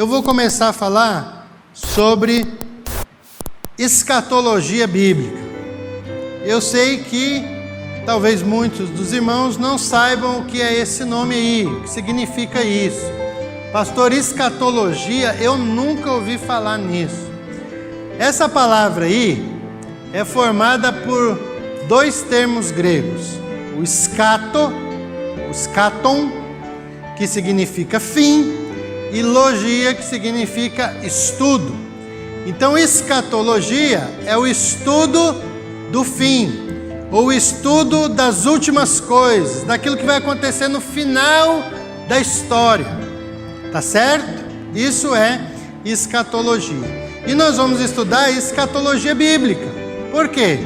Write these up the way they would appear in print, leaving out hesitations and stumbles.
eu vou começar a falar sobre escatologia bíblica. Eu sei que talvez muitos dos irmãos não saibam o que é esse nome aí, o que significa isso. Pastor, escatologia, eu nunca ouvi falar nisso. Essa palavra aí é formada por dois termos gregos. O skaton, que significa fim, e logia, que significa estudo. Então, escatologia é o estudo do fim, ou o estudo das últimas coisas, daquilo que vai acontecer no final da história. Tá certo? Isso é escatologia. E nós vamos estudar escatologia bíblica. Por quê?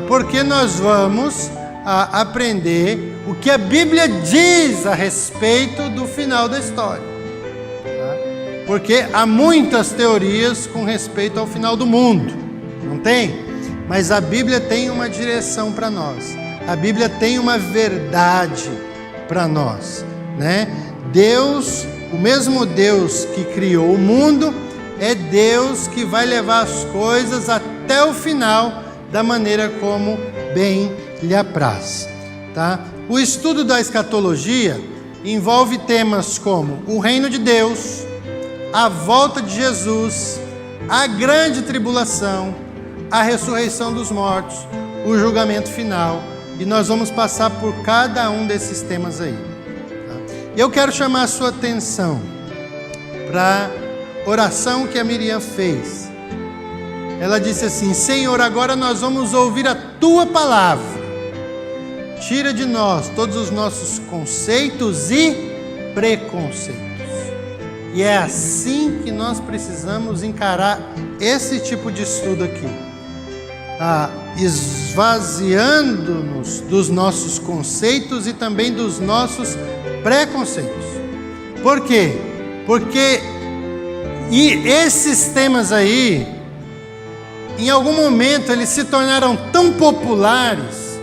Porque nós vamos aprender o que a Bíblia diz a respeito do final da história. Porque há muitas teorias com respeito ao final do mundo, não tem? Mas a Bíblia tem uma direção para nós. A Bíblia tem uma verdade para nós, né? Deus, o mesmo Deus que criou o mundo, é Deus que vai levar as coisas até o final da maneira como bem lhe apraz, tá? O estudo da escatologia envolve temas como o reino de Deus, a volta de Jesus, a grande tribulação, a ressurreição dos mortos, o julgamento final, e nós vamos passar por cada um desses temas aí. Tá? Eu quero chamar a sua atenção para a oração que a Miriam fez. Ela disse assim: Senhor, agora nós vamos ouvir a Tua palavra. Tira de nós todos os nossos conceitos e preconceitos. E é assim que nós precisamos encarar esse tipo de estudo aqui. Esvaziando-nos dos nossos conceitos e também dos nossos preconceitos. Por quê? Porque esses temas aí, em algum momento, eles se tornaram tão populares,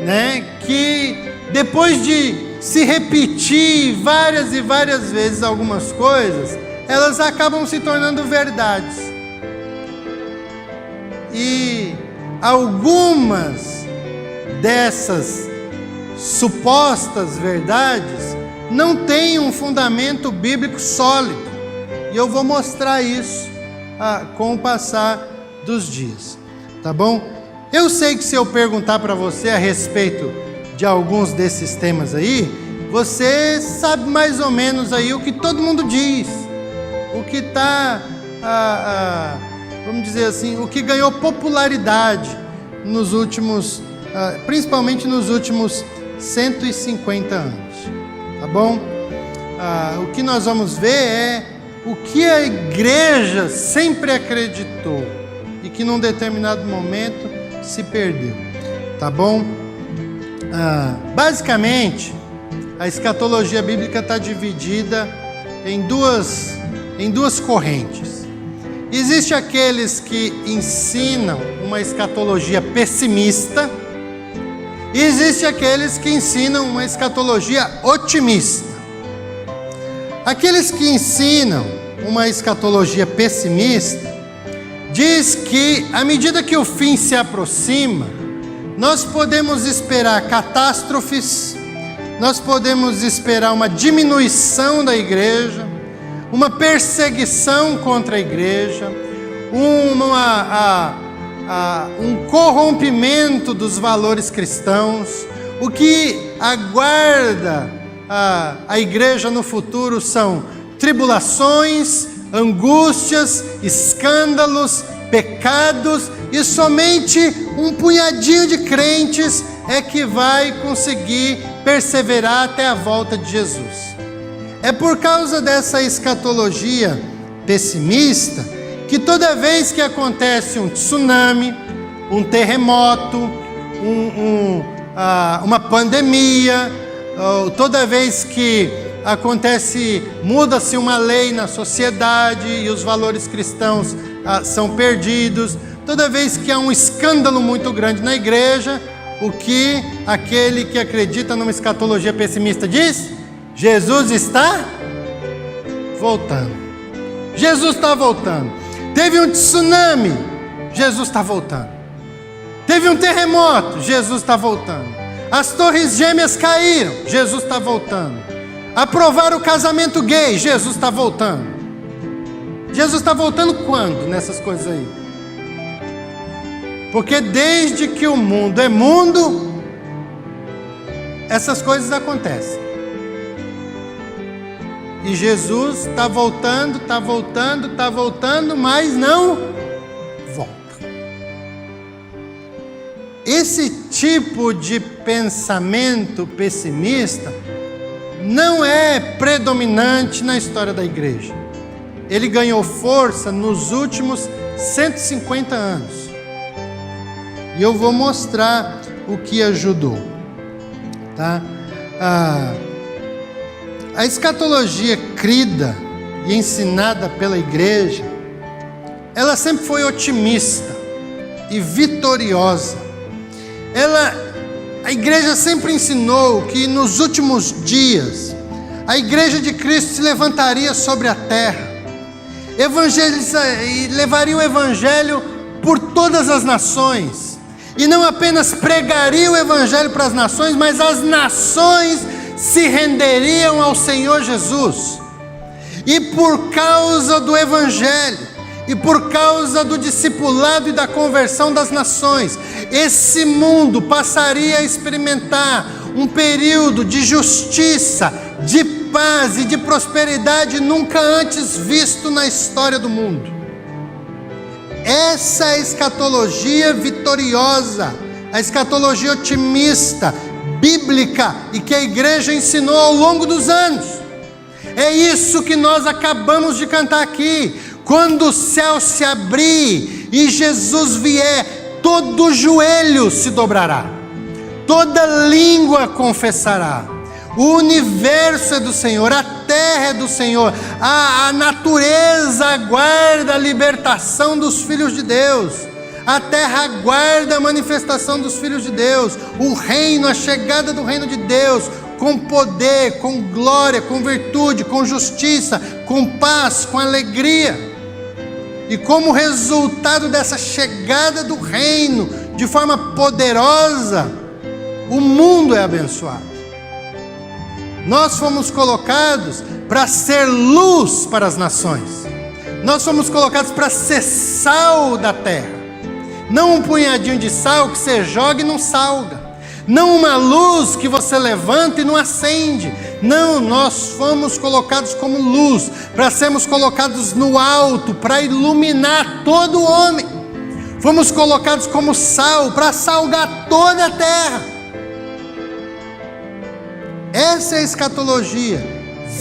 né, que depois de se repetir várias e várias vezes algumas coisas, elas acabam se tornando verdades. E algumas dessas supostas verdades não têm um fundamento bíblico sólido. E eu vou mostrar isso com o passar dos dias. Tá bom? Eu sei que se eu perguntar para você a respeito de alguns desses temas aí, você sabe mais ou menos aí o que todo mundo diz, o que está, vamos dizer assim, o que ganhou popularidade nos últimos, principalmente nos últimos 150 anos, tá bom? O que nós vamos ver é o que a igreja sempre acreditou e que num determinado momento se perdeu, tá bom? Basicamente, a escatologia bíblica está dividida em duas correntes. Existem aqueles que ensinam uma escatologia pessimista, e existem aqueles que ensinam uma escatologia otimista. Aqueles que ensinam uma escatologia pessimista diz que, à medida que o fim se aproxima, nós podemos esperar catástrofes, nós podemos esperar uma diminuição da igreja, uma perseguição contra a igreja, um corrompimento dos valores cristãos. O que aguarda a igreja no futuro são tribulações, angústias, escândalos, pecados, e somente um punhadinho de crentes é que vai conseguir perseverar até a volta de Jesus. É por causa dessa escatologia pessimista que toda vez que acontece um tsunami, um terremoto, uma pandemia, toda vez que muda-se uma lei na sociedade e os valores cristãos são perdidos, toda vez que há um escândalo muito grande na igreja, o que aquele que acredita numa escatologia pessimista diz? Jesus está voltando. Jesus está voltando. Teve um tsunami, Jesus está voltando. Teve um terremoto, Jesus está voltando. As torres gêmeas caíram, Jesus está voltando. Aprovaram o casamento gay, Jesus está voltando. Jesus está voltando quando nessas coisas aí? Porque desde que o mundo é mundo, essas coisas acontecem. E Jesus está voltando, mas não volta. Esse tipo de pensamento pessimista não é predominante na história da igreja. Ele ganhou força nos últimos 150 anos. E eu vou mostrar o que ajudou. Tá? A escatologia crida e ensinada pela igreja, ela sempre foi otimista e vitoriosa. A igreja sempre ensinou que nos últimos dias, a igreja de Cristo se levantaria sobre a terra, e levaria o evangelho por todas as nações, e não apenas pregaria o evangelho para as nações, mas as nações se renderiam ao Senhor Jesus. E por causa do evangelho, e por causa do discipulado e da conversão das nações, esse mundo passaria a experimentar um período de justiça, de paz e de prosperidade nunca antes visto na história do mundo. Essa é a escatologia vitoriosa, a escatologia otimista, bíblica, e que a igreja ensinou ao longo dos anos. É isso que nós acabamos de cantar aqui. Quando o céu se abrir e Jesus vier, todo joelho se dobrará, toda língua confessará. O universo é do Senhor, a terra é do Senhor, a natureza aguarda a libertação dos filhos de Deus, a terra aguarda a manifestação dos filhos de Deus, o reino, a chegada do reino de Deus, com poder, com glória, com virtude, com justiça, com paz, com alegria. E como resultado dessa chegada do reino de forma poderosa, o mundo é abençoado. Nós fomos colocados para ser luz para as nações. Nós fomos colocados para ser sal da terra. Não um punhadinho de sal que você joga e não salga. Não uma luz que você levanta e não acende. Não, nós fomos colocados como luz, para sermos colocados no alto, para iluminar todo homem. Fomos colocados como sal, para salgar toda a terra. Essa é a escatologia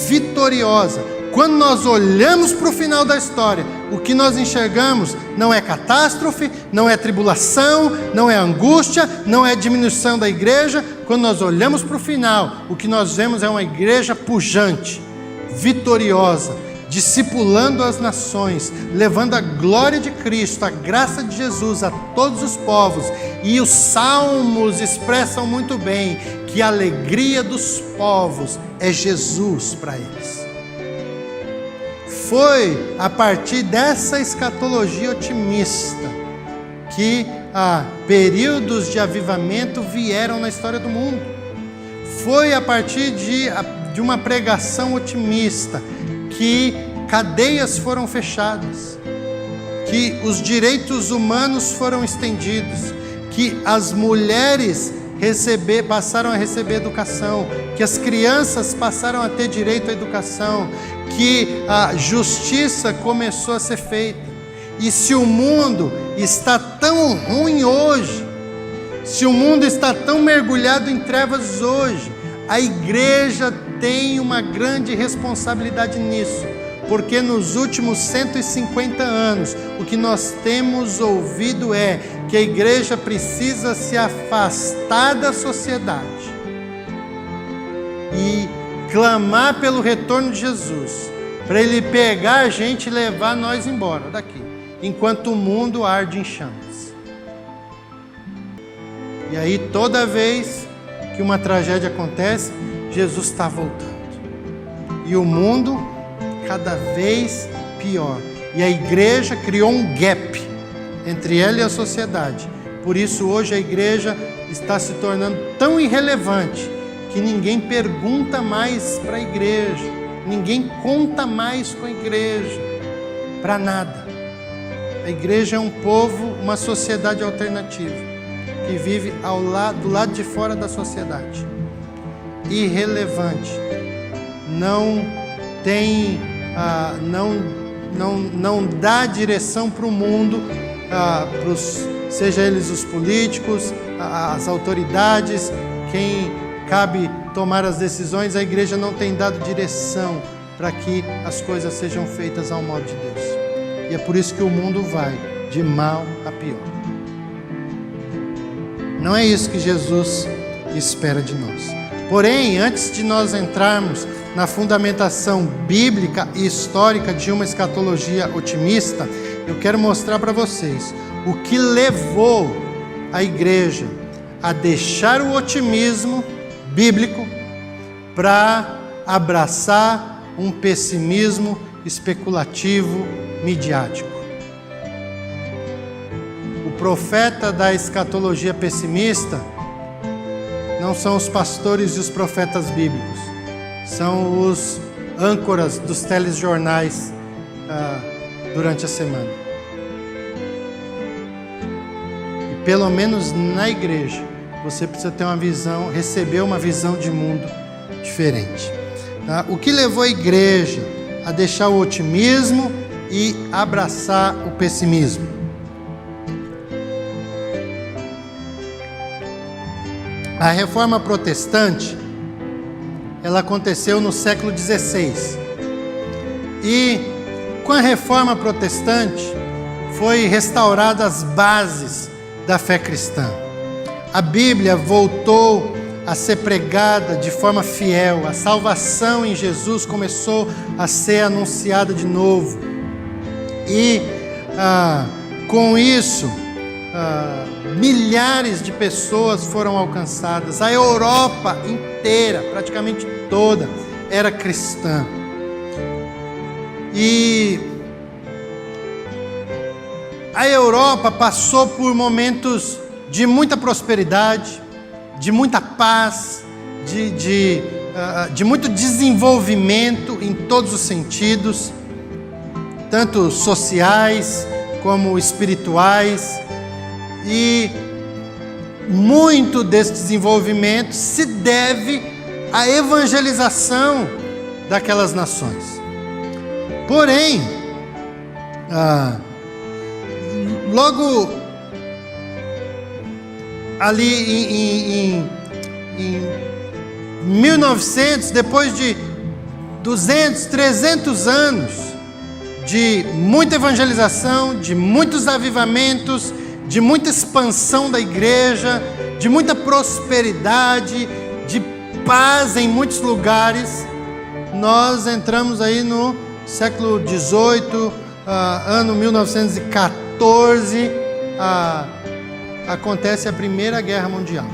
vitoriosa. Quando nós olhamos para o final da história, o que nós enxergamos não é catástrofe, não é tribulação, não é angústia, não é diminuição da igreja. Quando nós olhamos para o final, o que nós vemos é uma igreja pujante, vitoriosa, discipulando as nações, levando a glória de Cristo, a graça de Jesus a todos os povos. E os salmos expressam muito bem que a alegria dos povos é Jesus para eles. Foi a partir dessa escatologia otimista que períodos de avivamento vieram na história do mundo. Foi a partir de uma pregação otimista que cadeias foram fechadas, que os direitos humanos foram estendidos, que as mulheres passaram a receber educação, que as crianças passaram a ter direito à educação, que a justiça começou a ser feita. E se o mundo está tão ruim hoje, se o mundo está tão mergulhado em trevas hoje, a igreja tem uma grande responsabilidade nisso, porque nos últimos 150 anos, o que nós temos ouvido é que a igreja precisa se afastar da sociedade e clamar pelo retorno de Jesus, para Ele pegar a gente e levar nós embora daqui, enquanto o mundo arde em chamas. E aí toda vez que uma tragédia acontece, Jesus está voltando. E o mundo cada vez pior. E a igreja criou um gap entre ela e a sociedade. Por isso hoje a igreja está se tornando tão irrelevante que ninguém pergunta mais para a igreja, ninguém conta mais com a igreja, para nada. A igreja é um povo, uma sociedade alternativa, que vive do lado de fora da sociedade. Irrelevante. Não tem, não dá direção para o mundo, seja eles os políticos, as autoridades, quem cabe tomar as decisões. A igreja não tem dado direção para que as coisas sejam feitas ao modo de Deus. E é por isso que o mundo vai de mal a pior. Não é isso que Jesus espera de nós. Porém, antes de nós entrarmos na fundamentação bíblica e histórica de uma escatologia otimista, eu quero mostrar para vocês o que levou a igreja a deixar o otimismo bíblico para abraçar um pessimismo especulativo midiático. O profeta da escatologia pessimista não são os pastores e os profetas bíblicos, são os âncoras dos telejornais durante a semana. E pelo menos na igreja, você precisa ter uma visão, receber uma visão de mundo diferente. Tá? O que levou a igreja a deixar o otimismo e abraçar o pessimismo? A reforma protestante, ela aconteceu no século XVI. E com a reforma protestante, foi restaurada as bases da fé cristã. A Bíblia voltou a ser pregada de forma fiel. A salvação em Jesus começou a ser anunciada de novo. E com isso, milhares de pessoas foram alcançadas. A Europa inteira, praticamente toda, era cristã. E a Europa passou por momentos de muita prosperidade, de muita paz, de muito desenvolvimento em todos os sentidos, tanto sociais como espirituais. E muito desse desenvolvimento se deve à evangelização daquelas nações. Porém, logo ali em 1900, depois de 200, 300 anos de muita evangelização, de muitos avivamentos, de muita expansão da igreja, de muita prosperidade, de paz em muitos lugares, nós entramos aí no século XVIII, ano 1914, acontece a Primeira Guerra Mundial.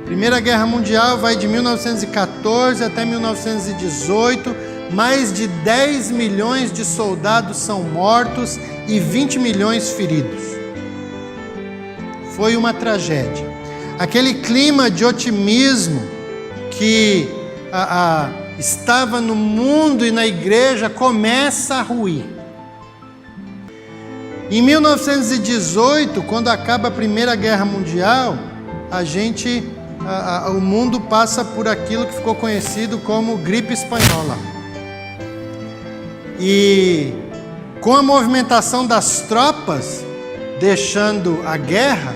Primeira Guerra Mundial vai de 1914 até 1918, mais de 10 milhões de soldados são mortos e 20 milhões feridos. Foi uma tragédia. Aquele clima de otimismo que estava no mundo e na igreja começa a ruir. Em 1918, quando acaba a Primeira Guerra Mundial, o mundo passa por aquilo que ficou conhecido como gripe espanhola. E com a movimentação das tropas, deixando a guerra,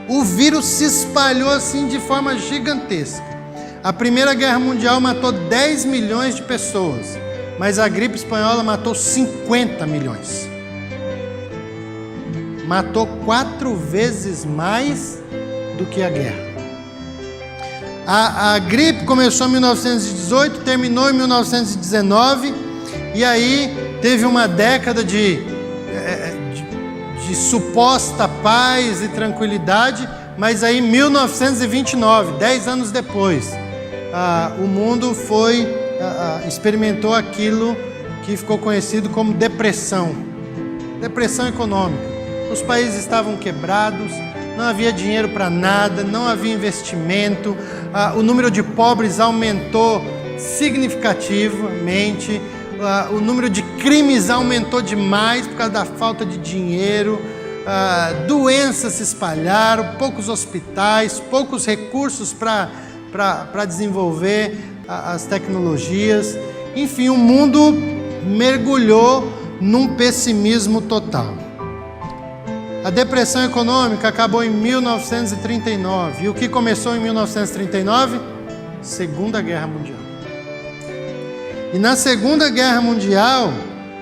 o vírus se espalhou assim de forma gigantesca. A Primeira Guerra Mundial matou 10 milhões de pessoas, mas a gripe espanhola matou 50 milhões. Matou 4 vezes mais do que a guerra. A gripe começou em 1918, terminou em 1919, e aí teve uma década de suposta paz e tranquilidade, mas aí em 1929, 10 anos depois, o mundo foi experimentou aquilo que ficou conhecido como depressão econômica. Os países estavam quebrados, não havia dinheiro para nada, não havia investimento, o número de pobres aumentou significativamente, o número de crimes aumentou demais por causa da falta de dinheiro, doenças se espalharam, poucos hospitais, poucos recursos para desenvolver as tecnologias. Enfim, o mundo mergulhou num pessimismo total. A depressão econômica acabou em 1939. E o que começou em 1939? Segunda Guerra Mundial. E na Segunda Guerra Mundial,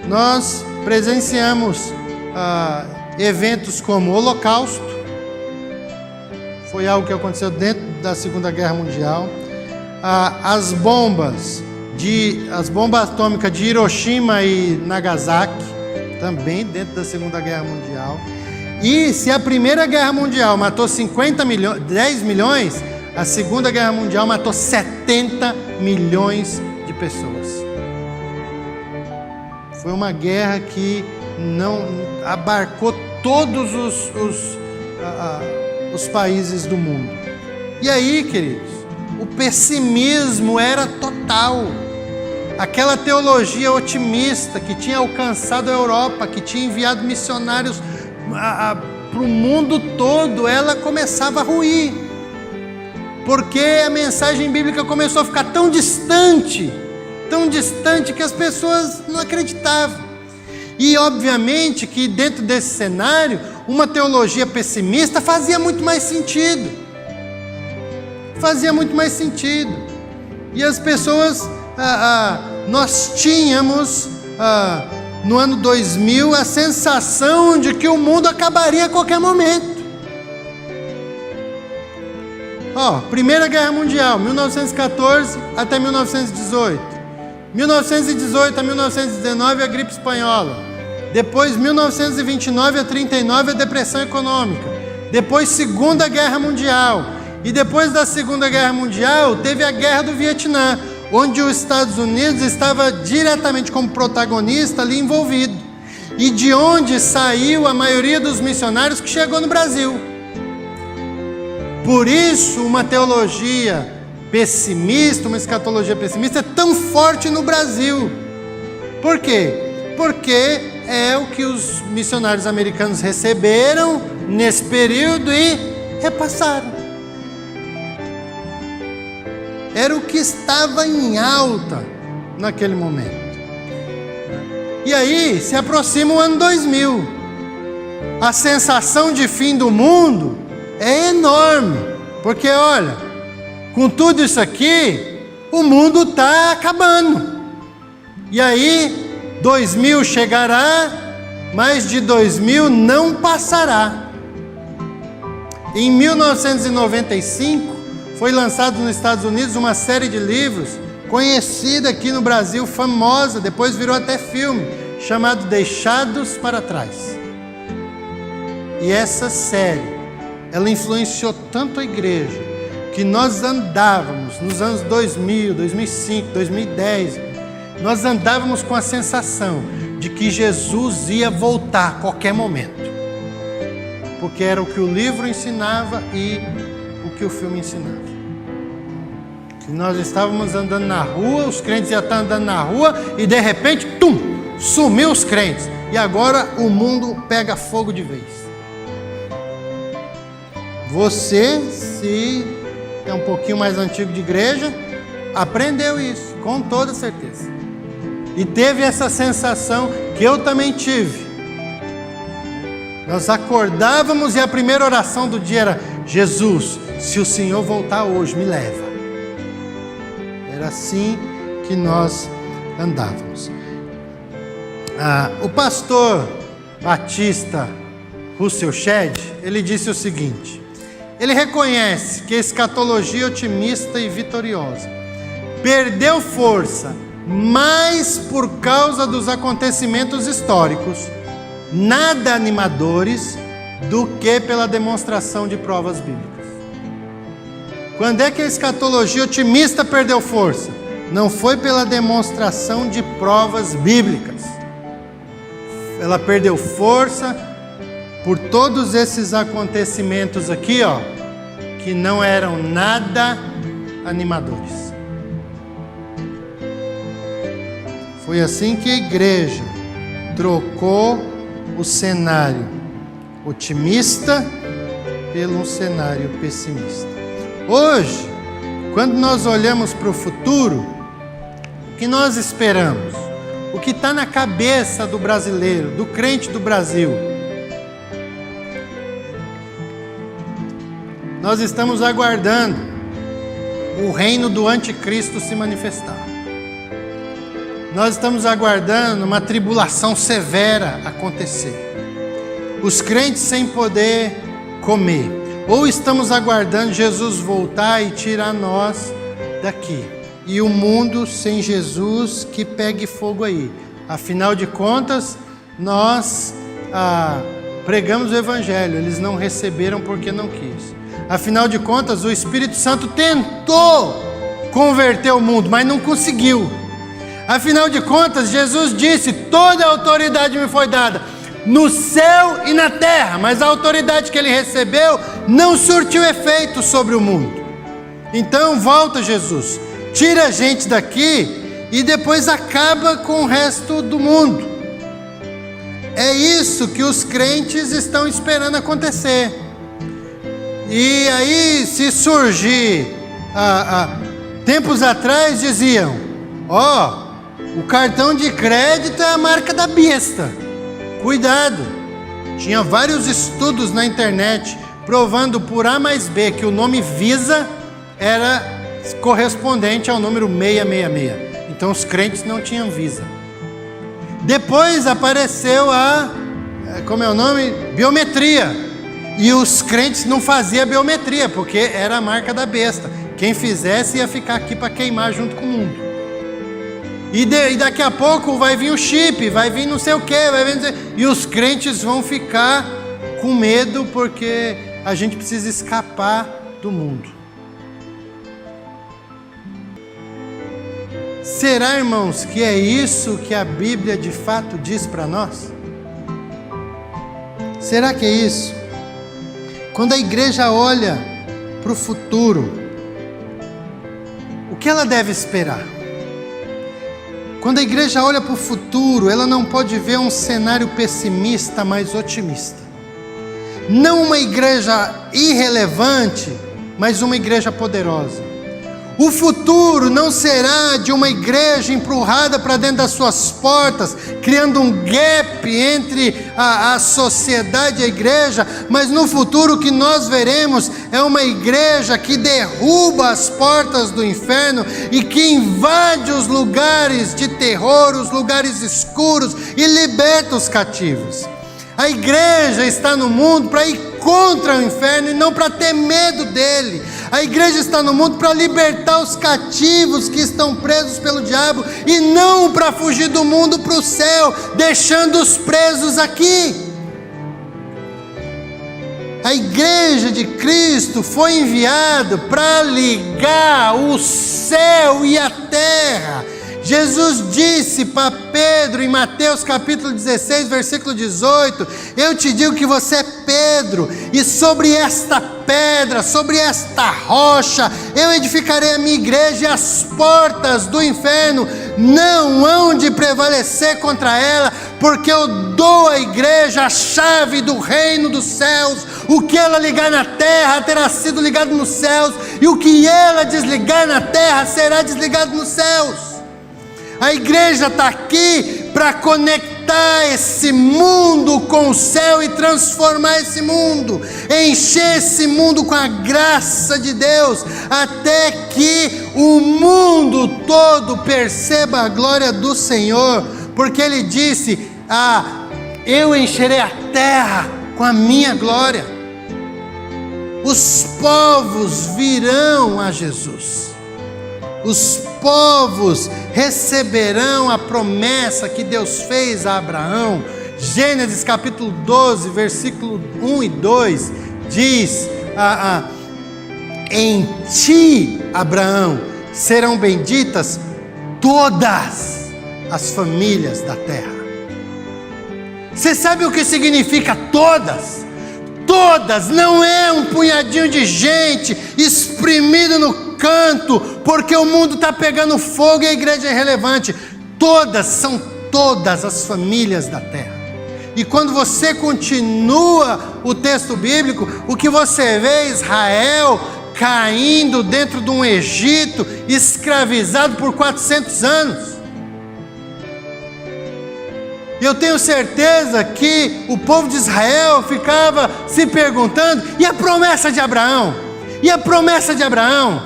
nós presenciamos eventos como o Holocausto. Foi algo que aconteceu dentro da Segunda Guerra Mundial. As bombas atômicas de Hiroshima e Nagasaki, também dentro da Segunda Guerra Mundial. E se a Primeira Guerra Mundial matou 10 milhões, a Segunda Guerra Mundial matou 70 milhões de pessoas. Foi uma guerra que não abarcou todos os países do mundo. E aí, queridos, o pessimismo era total. Aquela teologia otimista que tinha alcançado a Europa, que tinha enviado missionários para o mundo todo, ela começava a ruir, porque a mensagem bíblica começou a ficar tão distante que as pessoas não acreditavam. E obviamente que dentro desse cenário, uma teologia pessimista fazia muito mais sentido. E as pessoas, nós tínhamos no ano 2000 a sensação de que o mundo acabaria a qualquer momento. Primeira Guerra Mundial, 1914 até 1918. 1918 a 1919 a gripe espanhola. Depois 1929 a 39 a depressão econômica. Depois Segunda Guerra Mundial. E depois da Segunda Guerra Mundial teve a Guerra do Vietnã, onde os Estados Unidos estava diretamente como protagonista ali envolvido, e de onde saiu a maioria dos missionários que chegou no Brasil. Por isso, uma teologia pessimista, uma escatologia pessimista é tão forte no Brasil. Por quê? Porque é o que os missionários americanos receberam nesse período e repassaram. Era o que estava em alta naquele momento. E aí se aproxima o ano 2000. A sensação de fim do mundo é enorme, porque olha, com tudo isso aqui, o mundo está acabando. E aí 2000 chegará, mas de 2000 não passará. Em 1995 foi lançado nos Estados Unidos uma série de livros, conhecida aqui no Brasil, famosa, depois virou até filme, chamado Deixados para Trás. E essa série, ela influenciou tanto a igreja, que nós andávamos nos anos 2000, 2005, 2010, nós andávamos com a sensação de que Jesus ia voltar a qualquer momento. Porque era o que o livro ensinava e o que o filme ensinava. Que nós estávamos andando na rua, os crentes iam estar andando na rua e de repente, sumiu os crentes. E agora o mundo pega fogo de vez. Você, se é um pouquinho mais antigo de igreja, aprendeu isso, com toda certeza. E teve essa sensação que eu também tive. Nós acordávamos e a primeira oração do dia era: Jesus, se o Senhor voltar hoje, me leva. Era assim que nós andávamos. O pastor Batista Russell Shedd, ele disse o seguinte: ele reconhece que a escatologia otimista e vitoriosa perdeu força mais por causa dos acontecimentos históricos, nada animadores, do que pela demonstração de provas bíblicas. Quando é que a escatologia otimista perdeu força? não foi pela demonstração de provas bíblicas. Ela perdeu força por todos esses acontecimentos aqui, ó, que não eram nada animadores. Foi assim que a igreja trocou o cenário otimista pelo um cenário pessimista. Hoje, quando nós olhamos para o futuro, o que nós esperamos? O que está na cabeça do brasileiro, do crente do Brasil? Nós estamos aguardando o reino do anticristo se manifestar. Nós estamos aguardando uma tribulação severa acontecer. Os crentes sem poder comer. Ou estamos aguardando Jesus voltar e tirar nós daqui. E o mundo sem Jesus que pegue fogo aí. Afinal de contas, nós pregamos o Evangelho. Eles não receberam porque não quis. Afinal de contas, o Espírito Santo tentou converter o mundo, mas não conseguiu. Afinal de contas, Jesus disse: toda a autoridade me foi dada no céu e na terra, mas a autoridade que ele recebeu não surtiu efeito sobre o mundo. Então volta Jesus, tira a gente daqui e depois acaba com o resto do mundo. É isso que os crentes estão esperando acontecer. E aí, se surgir, tempos atrás diziam: o cartão de crédito é a marca da besta. Cuidado! Tinha vários estudos na internet provando por A mais B que o nome Visa era correspondente ao número 666. Então os crentes não tinham Visa. Depois apareceu biometria. E os crentes não faziam biometria, porque era a marca da besta. Quem fizesse ia ficar aqui para queimar junto com o mundo. E daqui a pouco vai vir o chip, vai vir não sei o que, e os crentes vão ficar com medo porque a gente precisa escapar do mundo. Será, irmãos, que é isso que a Bíblia de fato diz para nós? Será que é isso? Quando a igreja olha para o futuro, o que ela deve esperar? Quando a igreja olha para o futuro, ela não pode ver um cenário pessimista, mas otimista. Não uma igreja irrelevante, mas uma igreja poderosa. O futuro não será de uma igreja empurrada para dentro das suas portas, criando um gap entre a sociedade e a igreja, mas no futuro o que nós veremos é uma igreja que derruba as portas do inferno e que invade os lugares de terror, os lugares escuros e liberta os cativos. A igreja está no mundo para ir contra o inferno e não para ter medo dele. A igreja está no mundo para libertar os cativos que estão presos pelo diabo e não para fugir do mundo para o céu, deixando-os presos aqui. A igreja de Cristo foi enviada para ligar o céu e a terra. Jesus disse para Pedro em Mateus capítulo 16, versículo 18: eu te digo que você é Pedro, e sobre esta pedra, sobre esta rocha, eu edificarei a minha igreja, e as portas do inferno não hão de prevalecer contra ela, porque eu dou à igreja a chave do reino dos céus. O que ela ligar na terra terá sido ligado nos céus, e o que ela desligar na terra será desligado nos céus. A igreja está aqui para conectar esse mundo com o céu e transformar esse mundo, encher esse mundo com a graça de Deus, até que o mundo todo perceba a glória do Senhor, porque Ele disse: eu encherei a terra com a minha glória. Os povos virão a Jesus. Os povos receberão a promessa que Deus fez a Abraão. Gênesis capítulo 12, versículo 1 e 2 diz: em ti, Abraão, serão benditas todas as famílias da terra. Você sabe o que significa todas? Todas, não é um punhadinho de gente espremido no canto, porque o mundo está pegando fogo e a igreja é irrelevante. Todas, são todas as famílias da terra. E quando você continua o texto bíblico, o que você vê é Israel caindo dentro de um Egito, escravizado por 400 anos. Eu tenho certeza que o povo de Israel ficava se perguntando: e a promessa de Abraão? E a promessa de Abraão?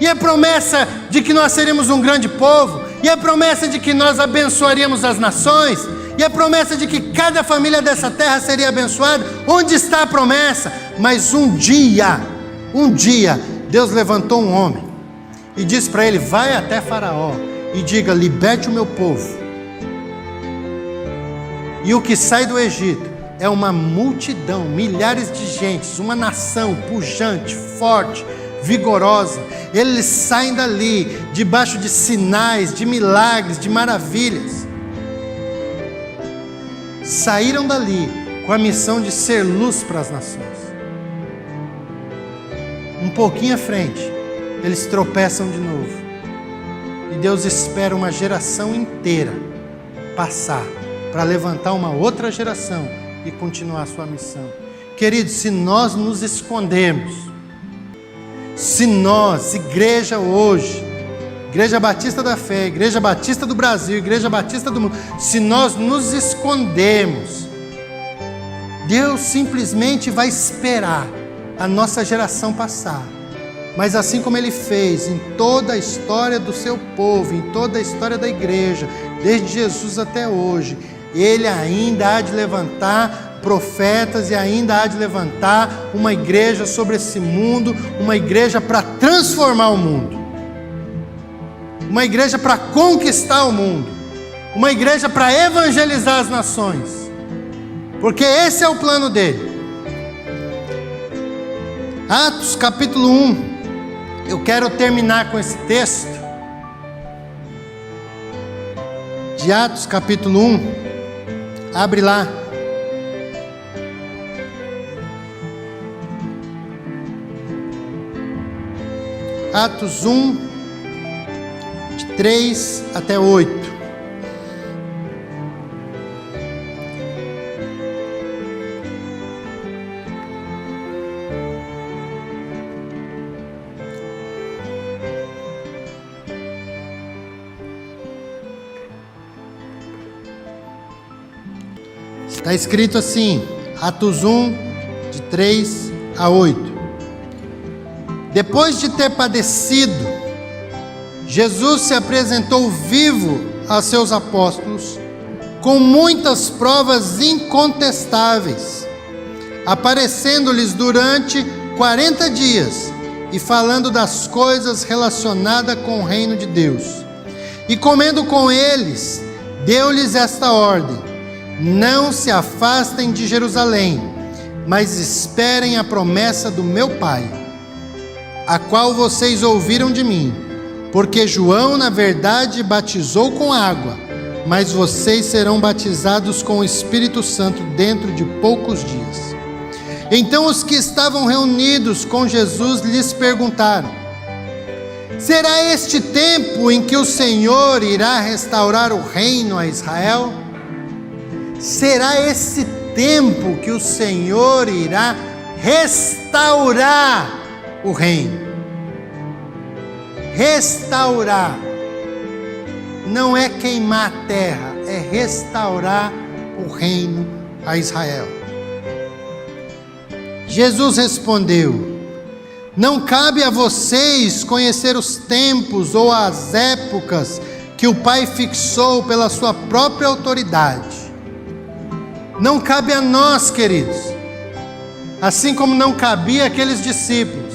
E a promessa de que nós seríamos um grande povo? E a promessa de que nós abençoaríamos as nações? E a promessa de que cada família dessa terra seria abençoada? Onde está a promessa? Mas um dia, Deus levantou um homem e disse para ele: vai até Faraó e diga: liberte o meu povo. E o que sai do Egito é uma multidão, milhares de gentes, uma nação pujante, forte, vigorosa. Eles saem dali debaixo de sinais, de milagres, de maravilhas. Saíram dali com a missão de ser luz para as nações. Um pouquinho à frente, eles tropeçam de novo. E Deus espera uma geração inteira passar para levantar uma outra geração e continuar a sua missão. Queridos, se nós nos escondermos, se nós, igreja hoje, Igreja Batista da Fé, Igreja Batista do Brasil, Igreja Batista do mundo, se nós nos escondermos, Deus simplesmente vai esperar a nossa geração passar. Mas assim como Ele fez em toda a história do seu povo, em toda a história da igreja, desde Jesus até hoje, Ele ainda há de levantar profetas e ainda há de levantar uma igreja sobre esse mundo, uma igreja para transformar o mundo, uma igreja para conquistar o mundo, uma igreja para evangelizar as nações, porque esse é o plano dele. Atos capítulo 1, eu quero terminar com esse texto, de Atos capítulo 1, abre lá. Atos 1, de 3 até 8. Está escrito assim, Atos 1, de 3 a 8. Depois de ter padecido, Jesus se apresentou vivo a seus apóstolos, com muitas provas incontestáveis, aparecendo-lhes durante 40 dias e falando das coisas relacionadas com o reino de Deus. E comendo com eles, deu-lhes esta ordem: não se afastem de Jerusalém, mas esperem a promessa do meu Pai, a qual vocês ouviram de mim, porque João, na verdade, batizou com água, mas vocês serão batizados com o Espírito Santo dentro de poucos dias. Então os que estavam reunidos com Jesus lhes perguntaram: será este tempo em que o Senhor irá restaurar o reino a Israel? Será esse tempo que o Senhor irá restaurar o reino? Restaurar não é queimar a terra, é restaurar o reino a Israel. Jesus respondeu: não cabe a vocês conhecer os tempos ou as épocas que o Pai fixou pela sua própria autoridade. Não cabe a nós, queridos, assim como não cabia àqueles discípulos,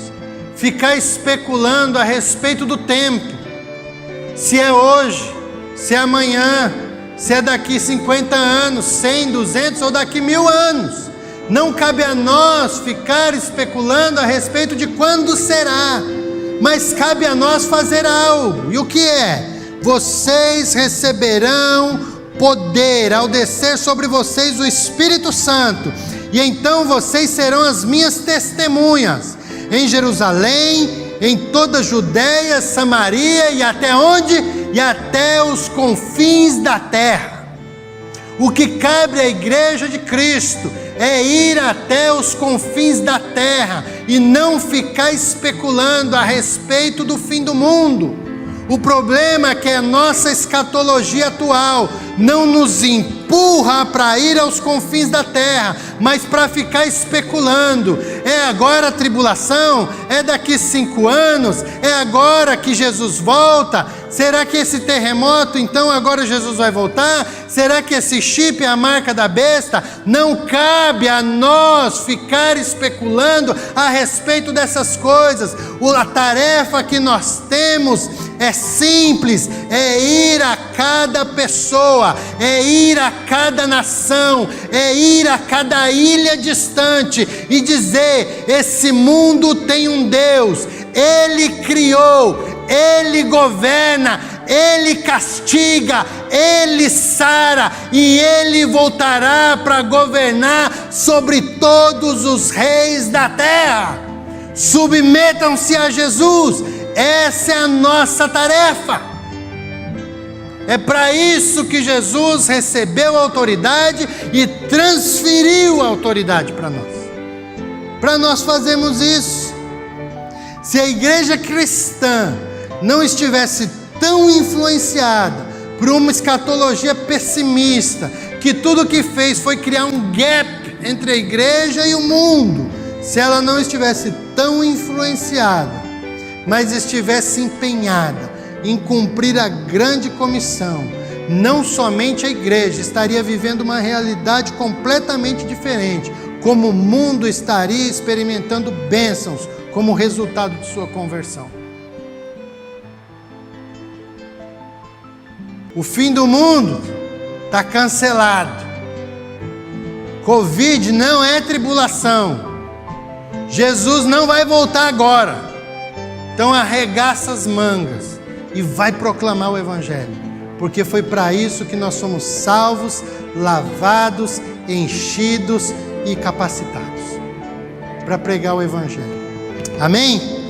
ficar especulando a respeito do tempo, se é hoje, se é amanhã, se é daqui 50 anos, 100, 200 ou daqui 1000 anos. Não cabe a nós ficar especulando a respeito de quando será, mas cabe a nós fazer algo. E o que é? vocês receberão poder ao descer sobre vocês o Espírito Santo, e então vocês serão as minhas testemunhas em Jerusalém, em toda a Judéia, Samaria e até onde? E até os confins da terra. O que cabe à igreja de Cristo é ir até os confins da terra e não ficar especulando a respeito do fim do mundo. O problema é que a nossa escatologia atual não nos empurra para ir aos confins da terra, mas para ficar especulando. É agora a tribulação? É daqui 5 anos? É agora que Jesus volta? Será que esse terremoto, então agora Jesus vai voltar? Será que esse chip é a marca da besta? Não cabe a nós ficar especulando a respeito dessas coisas. A tarefa que nós temos é simples, é ir a cada pessoa, é ir a cada nação, é ir a cada ilha distante e dizer: esse mundo tem um Deus, Ele criou, Ele governa, Ele castiga, Ele sara e Ele voltará para governar sobre todos os reis da terra. Submetam-se a Jesus, essa é a nossa tarefa. É para isso que Jesus recebeu a autoridade e transferiu a autoridade para nós fazermos isso. Se a igreja cristã não estivesse tão influenciada por uma escatologia pessimista, que tudo que fez foi criar um gap entre a igreja e o mundo, se ela não estivesse tão influenciada, mas estivesse empenhada em cumprir a grande comissão, não somente a igreja estaria vivendo uma realidade completamente diferente, como o mundo estaria experimentando bênçãos como resultado de sua conversão. O fim do mundo está cancelado. Covid não é tribulação. Jesus não vai voltar agora. Então arregaça as mangas e vai proclamar o Evangelho, porque foi para isso que nós somos salvos, lavados, enchidos e capacitados para pregar o Evangelho. Amém?